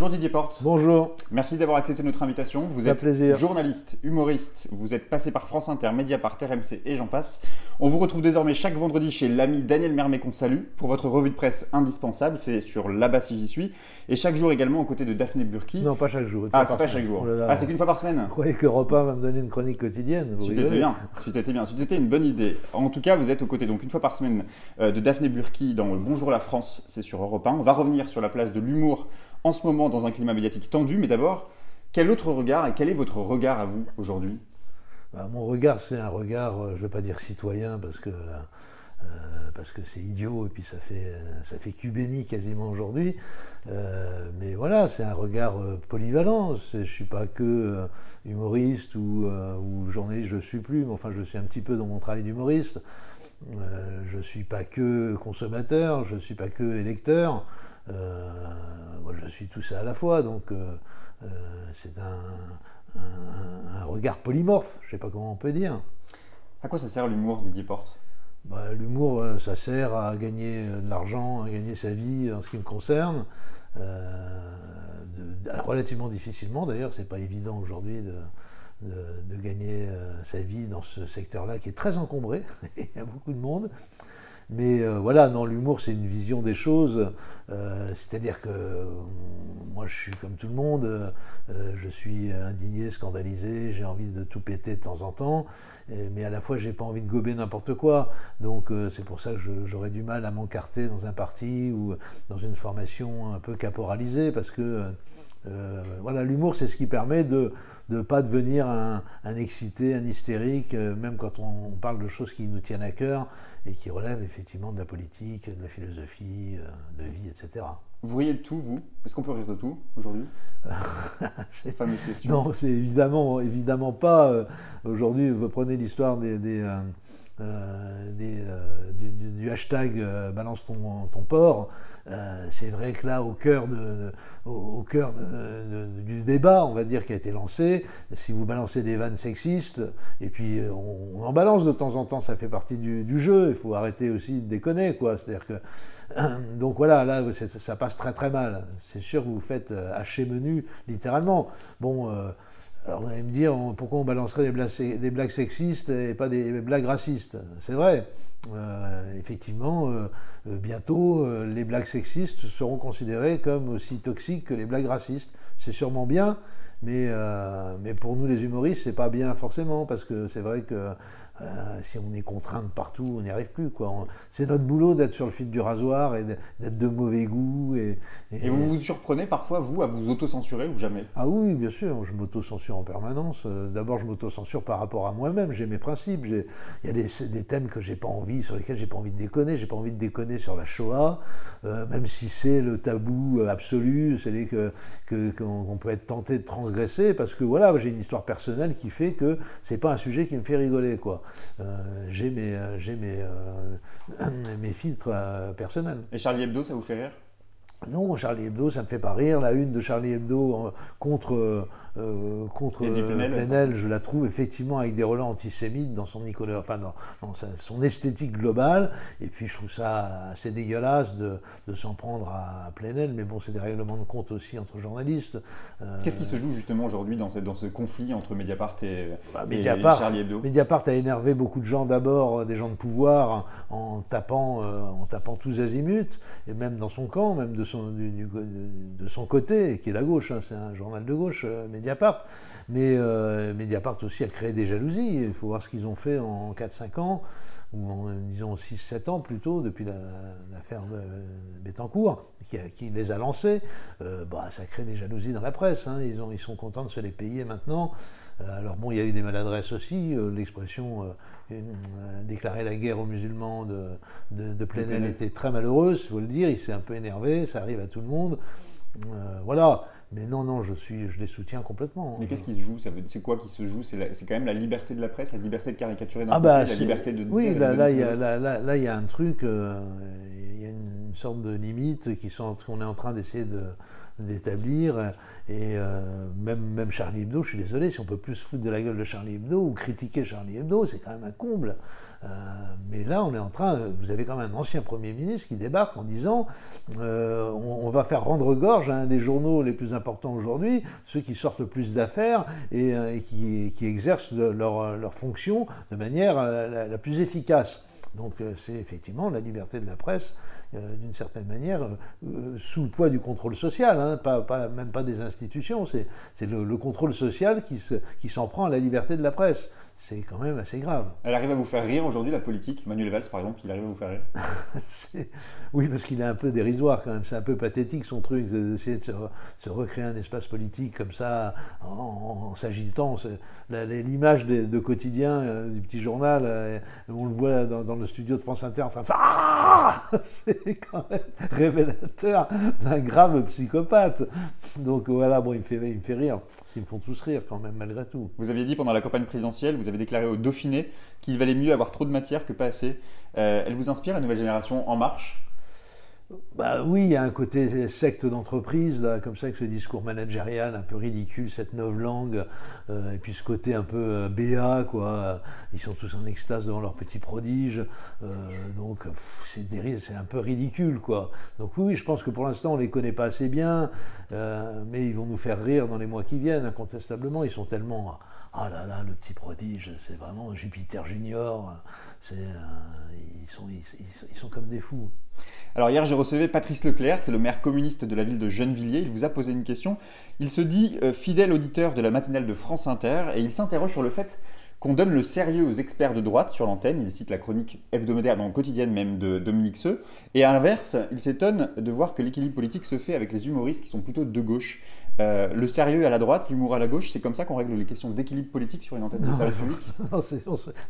Bonjour Didier Porte. Bonjour. Merci d'avoir accepté notre invitation. Vous êtes plaisir. Journaliste, humoriste, vous êtes passé par France Inter, Mediapart, RMC et j'en passe. On vous retrouve désormais chaque vendredi chez l'ami Daniel Mermet qu'on salue pour votre revue de presse indispensable, c'est sur Là-bas si j'y suis. Et chaque jour également aux côtés de Daphné Burki. Non, pas chaque jour. Ah, c'est pas chaque jour. Oh là là. Ah, c'est qu'une fois par semaine. Vous croyez que Europe 1 va me donner une chronique quotidienne? C'était bien, c'était une bonne idée. En tout cas, vous êtes aux côtés donc une fois par semaine de Daphné Burki dans Bonjour la France, c'est sur Europe 1. On va revenir sur la place de l'humour en ce moment dans un climat médiatique tendu, mais d'abord, quel autre regard et quel est votre regard à vous aujourd'hui? Mon regard, c'est un regard, je ne vais pas dire citoyen parce que c'est idiot et puis ça fait cubénie quasiment aujourd'hui. Mais voilà, c'est un regard polyvalent. Je ne suis pas que humoriste ou journaliste, je ne suis plus, mais enfin je suis un petit peu dans mon travail d'humoriste. Je ne suis pas que consommateur, je ne suis pas que électeur. Moi, je suis tout ça à la fois, donc c'est un regard polymorphe, je ne sais pas comment on peut dire. À quoi ça sert l'humour, Didier Porte? L'humour, ça sert à gagner de l'argent, à gagner sa vie en ce qui me concerne. Relativement difficilement d'ailleurs, c'est pas évident aujourd'hui de gagner sa vie dans ce secteur-là qui est très encombré, il y a beaucoup de monde. Mais voilà, non, l'humour c'est une vision des choses, c'est-à-dire que moi je suis comme tout le monde, je suis indigné, scandalisé, j'ai envie de tout péter de temps en temps, mais à la fois j'ai pas envie de gober n'importe quoi, donc c'est pour ça que j'aurais du mal à m'encarter dans un parti ou dans une formation un peu caporalisée, parce que voilà, l'humour c'est ce qui permet de ne pas devenir un excité, un hystérique, même quand on parle de choses qui nous tiennent à cœur et qui relèvent effectivement de la politique, de la philosophie, de vie, etc. Vous riez de tout, vous? Est-ce qu'on peut rire de tout aujourd'hui? C'est une fameuse question. Non, c'est évidemment pas. Aujourd'hui, vous prenez l'histoire du hashtag balance ton porc. C'est vrai que là, au cœur du débat, on va dire, qui a été lancé, si vous balancez des vannes sexistes, et puis on en balance de temps en temps, ça fait partie du jeu, il faut arrêter aussi de déconner, quoi. C'est-à-dire que donc voilà, là ça passe très très mal. C'est sûr que vous faites hacher menu, littéralement. Bon. Alors vous allez me dire, pourquoi on balancerait des blagues sexistes et pas des blagues racistes? C'est vrai, effectivement, bientôt les blagues sexistes seront considérées comme aussi toxiques que les blagues racistes. C'est sûrement bien, mais pour nous les humoristes, c'est pas bien forcément, parce que c'est vrai que si on est contraint de partout, on n'y arrive plus, quoi. C'est notre boulot d'être sur le fil du rasoir et d'être de mauvais goût. Et vous vous surprenez parfois, vous, à vous auto-censurer ou jamais? Ah oui, bien sûr, je m'auto-censure en permanence. D'abord, je m'auto-censure par rapport à moi-même, j'ai mes principes. Il y a des thèmes que j'ai pas envie, sur lesquels j'ai pas envie de déconner. J'ai pas envie de déconner sur la Shoah, même si c'est le tabou absolu, c'est qu'on peut être tenté de transgresser, parce que voilà, j'ai une histoire personnelle qui fait que c'est pas un sujet qui me fait rigoler, quoi. J'ai mes filtres personnels. Et Charlie Hebdo, ça vous fait rire? Non, Charlie Hebdo, ça me fait pas rire. La une de Charlie Hebdo contre Plenel, je la trouve effectivement avec des relents antisémites dans son son esthétique globale. Et puis je trouve ça assez dégueulasse de s'en prendre à Plenel. Mais bon, c'est des règlements de compte aussi entre journalistes. Qu'est-ce qui se joue justement aujourd'hui dans ce conflit entre Mediapart et Charlie Hebdo? Mediapart a énervé beaucoup de gens, d'abord des gens de pouvoir, en tapant tous azimuts, et même dans son camp, même de son côté, qui est la gauche, hein, c'est un journal de gauche, Mediapart. Mais Mediapart aussi a créé des jalousies. Il faut voir ce qu'ils ont fait en 4-5 ans, ou en, disons 6-7 ans plutôt, depuis l'affaire de Bettencourt, qui les a lancés. Ça crée des jalousies dans la presse, hein. Ils sont contents de se les payer maintenant. Alors bon, il y a eu des maladresses aussi. L'expression déclarer la guerre aux musulmans de Plenel était très malheureuse, il faut le dire. Il s'est un peu énervé, ça arrive à tout le monde. Voilà. Mais non, je les soutiens complètement. Mais qu'est-ce qui se joue? C'est quoi qui se joue? C'est quand même la liberté de la presse, la liberté de caricaturer d'un côté, la liberté de... Oui, là, il y a un truc, il y a une sorte de limite qu'on est en train d'essayer d'établir. Et même Charlie Hebdo, je suis désolé, si on peut plus se foutre de la gueule de Charlie Hebdo ou critiquer Charlie Hebdo, c'est quand même un comble. Mais là, on est en train, vous avez quand même un ancien Premier ministre qui débarque en disant on va faire rendre gorge à un des journaux les plus importants aujourd'hui, ceux qui sortent le plus d'affaires et qui exercent leur fonction de manière la plus efficace. Donc c'est effectivement la liberté de la presse, d'une certaine manière, sous le poids du contrôle social, hein, même pas des institutions, c'est le contrôle social qui s'en prend à la liberté de la presse. C'est quand même assez grave. Elle arrive à vous faire rire aujourd'hui, la politique? Manuel Valls, par exemple, il arrive à vous faire rire? Oui, parce qu'il est un peu dérisoire quand même. C'est un peu pathétique son truc, d'essayer de se recréer un espace politique comme ça, en s'agitant. L'image de quotidien du petit journal, on le voit dans le studio de France Inter, enfin, c'est quand même révélateur d'un grave psychopathe. Donc voilà, bon, il me fait rire. Ils me font tous rire quand même, malgré tout. Vous aviez dit pendant la campagne présidentielle, vous avez déclaré au Dauphiné qu'il valait mieux avoir trop de matière que pas assez. Elle vous inspire, la nouvelle génération En Marche? Bah oui, il y a un côté secte d'entreprise, là, comme ça, avec ce discours managérial un peu ridicule, cette novlangue, et puis ce côté un peu béat, quoi. Ils sont tous en extase devant leur petit prodige, donc c'est un peu ridicule, quoi. Donc oui, je pense que pour l'instant, on les connaît pas assez bien, mais ils vont nous faire rire dans les mois qui viennent, incontestablement. Ils sont tellement... Ah là là, le petit prodige, c'est vraiment Jupiter Junior, ils sont comme des fous. Alors hier, je recevais Patrice Leclerc, c'est le maire communiste de la ville de Gennevilliers. Il vous a posé une question. Il se dit fidèle auditeur de la matinale de France Inter et il s'interroge sur le fait qu'on donne le sérieux aux experts de droite sur l'antenne. Il cite la chronique hebdomadaire, non quotidienne même, de Dominique Seux. Et à l'inverse, il s'étonne de voir que l'équilibre politique se fait avec les humoristes qui sont plutôt de gauche. Le sérieux à la droite, l'humour à la gauche, c'est comme ça qu'on règle les questions d'équilibre politique sur une antenne de service public? Non,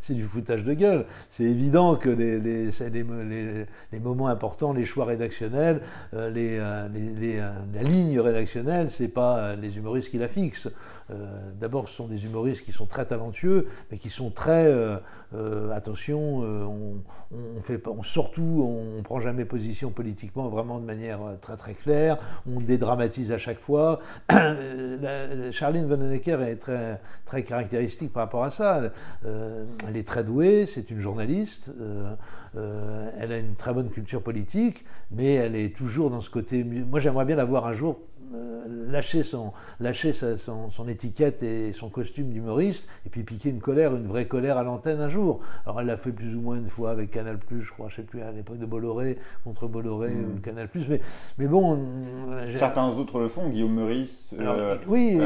c'est du foutage de gueule. C'est évident que les moments importants, les choix rédactionnels, la ligne rédactionnelle, c'est pas les humoristes qui la fixent. D'abord, ce sont des humoristes qui sont très talentueux, mais qui sont très... attention, on prend jamais position politiquement vraiment de manière très très claire, on dédramatise à chaque fois. Charline Vanhoenacker est très, très caractéristique par rapport à ça. Elle est très douée, c'est une journaliste, elle a une très bonne culture politique, mais elle est toujours dans ce côté... Moi, j'aimerais bien la voir un jour lâcher son étiquette et son costume d'humoriste et puis piquer une vraie colère à l'antenne un jour. Alors elle l'a fait plus ou moins une fois avec Canal+, je crois, je sais plus, à l'époque de Bolloré, contre Bolloré ou Canal+, mais bon... Certains autres le font, Guillaume Meurice, oui,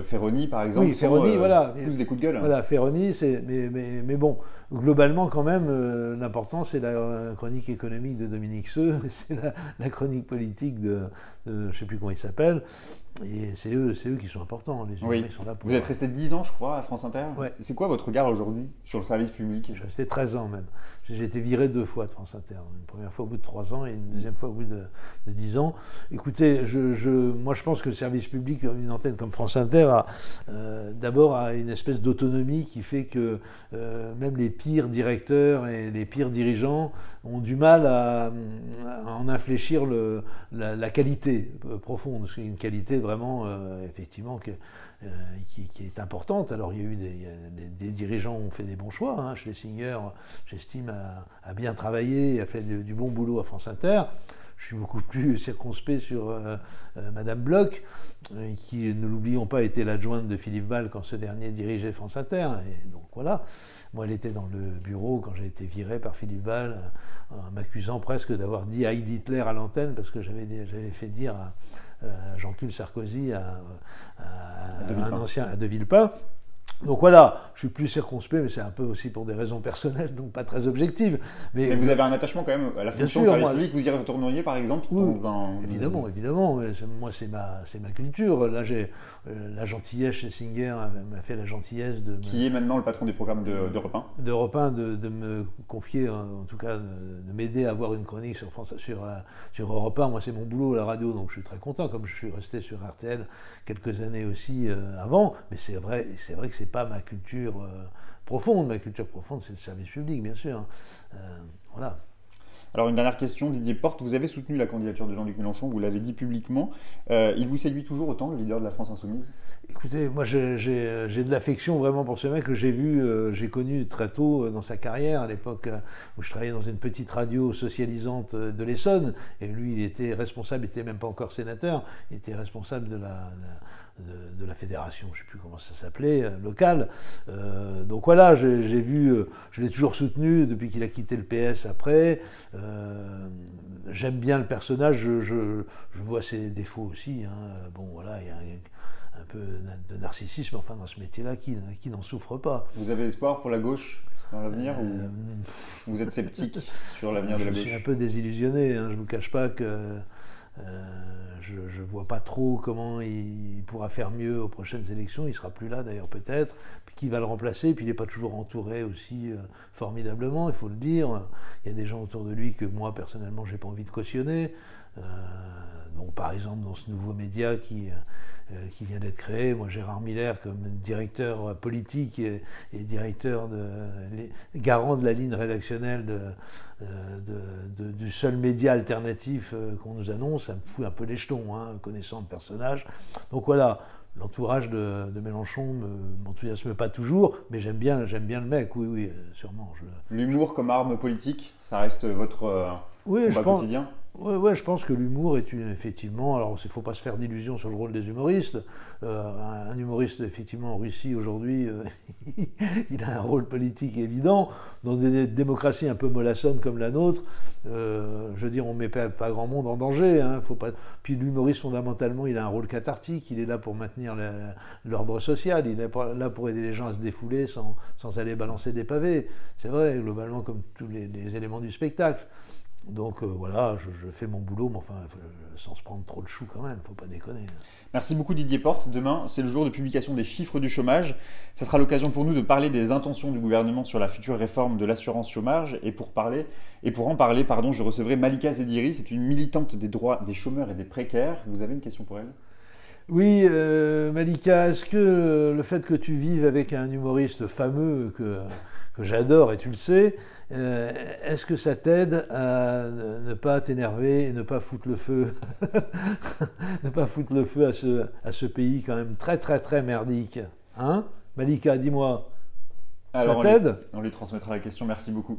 Ferroni par exemple, oui, Ferroni, voilà, plus des coups de gueule. Voilà, Ferroni, mais bon, globalement quand même, l'important c'est la chronique économique de Dominique Seux, c'est la chronique politique de je ne sais plus comment il s'appelle, et c'est eux qui sont importants, les humoristes sont là pour... Vous êtes resté 10 ans, je crois, à France Inter. Ouais. C'est quoi votre regard aujourd'hui sur le service public? Je suis resté 13 ans même. J'ai été viré 2 fois de France Inter. Une première fois au bout de 3 ans et une deuxième fois au bout de 10 ans. Écoutez, moi je pense que le service public, une antenne comme France Inter, d'abord a une espèce d'autonomie qui fait que même les pires directeurs et les pires dirigeants ont du mal à en infléchir la qualité profonde. C'est une qualité vraiment, effectivement, qui est importante. Alors, il y a eu des dirigeants ont fait des bons choix. Hein. Schlesinger, j'estime, a bien travaillé, a fait du bon boulot à France Inter. Je suis beaucoup plus circonspect sur Madame Bloch, qui, ne l'oublions pas, était l'adjointe de Philippe Val quand ce dernier dirigeait France Inter. Et donc voilà, moi elle était dans le bureau quand j'ai été viré par Philippe Val, m'accusant presque d'avoir dit Heil Hitler à l'antenne, parce que j'avais fait dire à Jean-Claude Sarkozy à De Villepin. Donc voilà, je suis plus circonspect, mais c'est un peu aussi pour des raisons personnelles, donc pas très objectives. Mais vous avez un attachement quand même à la fonction de service public, vous y retourneriez par exemple? Oui, évidemment. Moi, c'est ma culture. Là, la gentillesse, Schlesinger m'a fait la gentillesse de... Qui est maintenant le patron des programmes d'Europe 1. D'Europe 1, de me confier, en tout cas, de m'aider à avoir une chronique sur Europe 1. Moi, c'est mon boulot à la radio, donc je suis très content, comme je suis resté sur RTL quelques années aussi avant. Mais c'est vrai que c'est pas ma culture profonde. Ma culture profonde, c'est le service public, bien sûr. Voilà. Alors une dernière question, Didier Porte, vous avez soutenu la candidature de Jean-Luc Mélenchon, vous l'avez dit publiquement. Il vous séduit toujours autant, le leader de la France Insoumise? Écoutez, moi j'ai de l'affection vraiment pour ce mec que j'ai connu très tôt dans sa carrière, à l'époque où je travaillais dans une petite radio socialisante de l'Essonne, et lui il était responsable, il n'était même pas encore sénateur, il était responsable de la fédération, je ne sais plus comment ça s'appelait, locale. Donc voilà, je l'ai toujours soutenu depuis qu'il a quitté le PS après. J'aime bien le personnage, je vois ses défauts aussi. Hein. Bon voilà, il y a un peu de narcissisme, enfin dans ce métier-là, qui n'en souffre pas. Vous avez espoir pour la gauche dans l'avenir ou vous êtes sceptique sur l'avenir de la gauche? Je suis un peu désillusionné, hein, je ne vous cache pas que je ne vois pas trop comment il pourra faire mieux aux prochaines élections. Il ne sera plus là d'ailleurs peut-être. Qui va le remplacer? Puis il n'est pas toujours entouré aussi formidablement, il faut le dire. Il y a des gens autour de lui que moi personnellement je n'ai pas envie de cautionner. Donc par exemple dans ce nouveau média qui vient d'être créé, moi Gérard Miller comme directeur politique et directeur garant de la ligne rédactionnelle du seul média alternatif qu'on nous annonce, ça me fout un peu les jetons, hein, connaissant le personnage. Donc voilà, l'entourage de Mélenchon ne m'enthousiasme pas toujours, mais j'aime bien le mec, oui, sûrement. L'humour comme arme politique, ça reste votre combat quotidien? Oui, je pense que l'humour est effectivement. Alors, il ne faut pas se faire d'illusions sur le rôle des humoristes. Un humoriste, effectivement, en Russie aujourd'hui, il a un rôle politique évident. Dans des démocraties un peu mollassonnes comme la nôtre, je veux dire, on ne met pas grand monde en danger. Hein, faut pas... Puis l'humoriste, fondamentalement, il a un rôle cathartique. Il est là pour maintenir l'ordre social. Il est là pour aider les gens à se défouler sans aller balancer des pavés. C'est vrai, globalement, comme tous les éléments du spectacle. Donc voilà, je fais mon boulot, mais enfin, sans se prendre trop le chou quand même, faut pas déconner. Merci beaucoup Didier Porte. Demain, c'est le jour de publication des chiffres du chômage. Ça sera l'occasion pour nous de parler des intentions du gouvernement sur la future réforme de l'assurance chômage. Et pour en parler, je recevrai Malika Zediri, c'est une militante des droits des chômeurs et des précaires. Vous avez une question pour elle? Oui, Malika, est-ce que le fait que tu vives avec un humoriste fameux que j'adore, et tu le sais, est-ce que ça t'aide à ne pas t'énerver et ne pas foutre le feu ne pas foutre le feu à ce pays quand même très très très merdique, hein? Malika, dis-moi, ça t'aide? On lui transmettra la question, merci beaucoup.